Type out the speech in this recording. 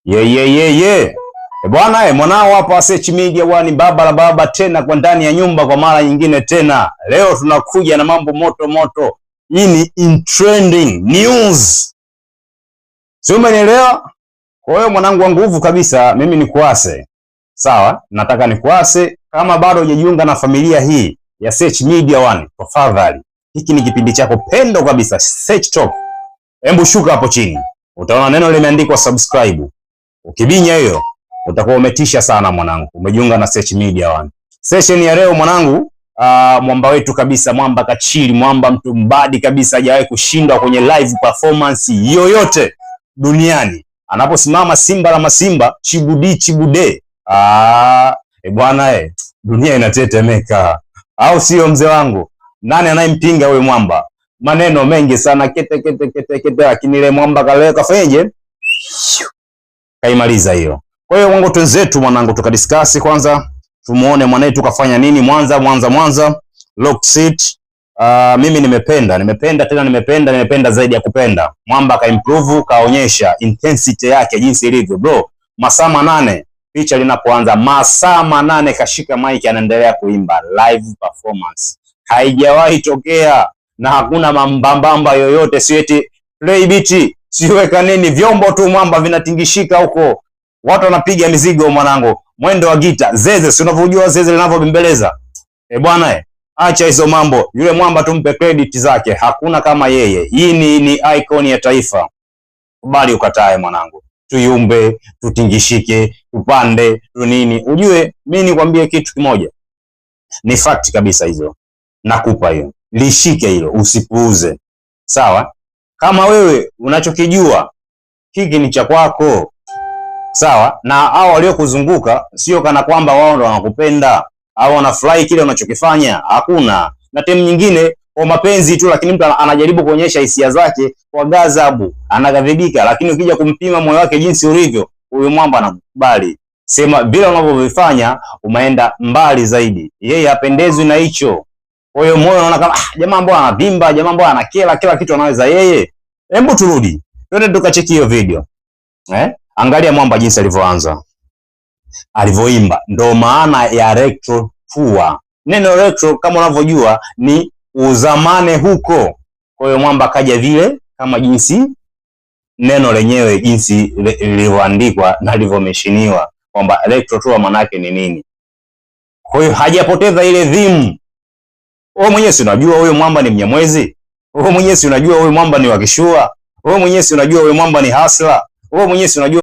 Ye. Bwana mwanao hapa Search Media wani baba la baba tena kwa ndani ya nyumba kwa mara nyingine tena. Leo tunakuja na mambo moto moto. Hii ni in trending news. Sio, umenielewa? Kwa hiyo mwanangu wa nguvu kabisa, mimi nikuase. Sawa? Nataka nikuase kama bado hujajiunga na familia hii ya Search Media One, tafadhali. Hiki ni kipindi chako pendo kabisa, Search Talk. Hebu shuka hapo chini. Utaona neno limeandikwa subscribe. Ukibinya hiyo utakuwa umetisha sana mwanangu. Umejiunga na Search Media One. Session ya leo mwanangu, mwamba wetu kabisa, mwamba kachili, mwamba mtu mbadi kabisa, hajawahi kushindwa kwenye live performance yoyote duniani. Anaposimama Simba la Masimba, chibude. Bwana dunia inatetemeka. Au sio mzee wangu? Nani anayempinga wewe mwamba? Maneno mengi sana kete, lakini ile mwamba kaleo kafanyaje? Kaimaliza hiyo. Kwa hiyo wangu twenzetu mwanangu, tukadiscuss kwanza, tumuone mwanetu kafanya nini Mwanza lock seat. Mimi nimependa zaidi ya kupenda. Mwamba ka improve, kaonyesha intensity yake jinsi ilivyo bro. Masaa 8 picha linapoanza, masaa 8 kashika mic anaendelea kuimba live performance. Haijawahi tokea na hakuna mambambamba yoyote, sio eti play beat, siweka nini, vyombo tu mwamba vinatingishika huko. Watu wanapiga mizigo mwanangu. Mwendo wa gita, zeze, si unavyojua zeze linavyobembeleza. Bwana acha hizo mambo. Yule mwamba tumpe credit zake. Hakuna kama yeye. Hii ni icon ya taifa. Kubali ukatae mwanangu. Tuyumbe, tutingishike, tupande, tunini. Ujue mimi nikwambie kitu kimoja. Ni fact kabisa hizo. Nakupa hiyo. Lishike hilo, usipuuze. Sawa? Kama wewe unachokijua hiki ni cha kwako. Sawa? Na hao waliokuzunguka sio kana kwamba wao ndo wanakupenda au wanafurahi kile unachokifanya. Hakuna. Na timu nyingine kwa mapenzi tu, lakini mtu anajaribu kuonyesha hisia zake kwa ghadhabu, anagadhibika, lakini ukija kumpima moyo wake jinsi ulivyo, huyo mwamba anakubali. Sema bila unavyovifanya umeenda mbali zaidi. Yeye hapendezwi na hicho. Kwa hiyo moyo unaona kama jamaa mbona anavimba, jamaa mbona anakela, kila kitu anaweza yeye. Hebu turudi. Twende tukacheki hiyo video. Angalia mwamba jinsi alivyoanza. Alivyoimba. Ndio maana ya retro tour. Neno retro kama unavyojua ni uzamane huko. Kwa hiyo mwamba kaja vile kama jinsi neno lenyewe jinsi lilivyoandikwa na lilivyomeshiniwa kwamba retro tour maana yake ni nini. Kwa hiyo hajapoteza ile theme. Wewe mwenyewe si unajua huyo mwamba ni Mnyamwezi. Wewe mwenyewe si unajua huyo mwamba ni Wakishua. Wewe mwenyewe si unajua huyo mwamba ni Hustler. Wewe mwenyewe si unajua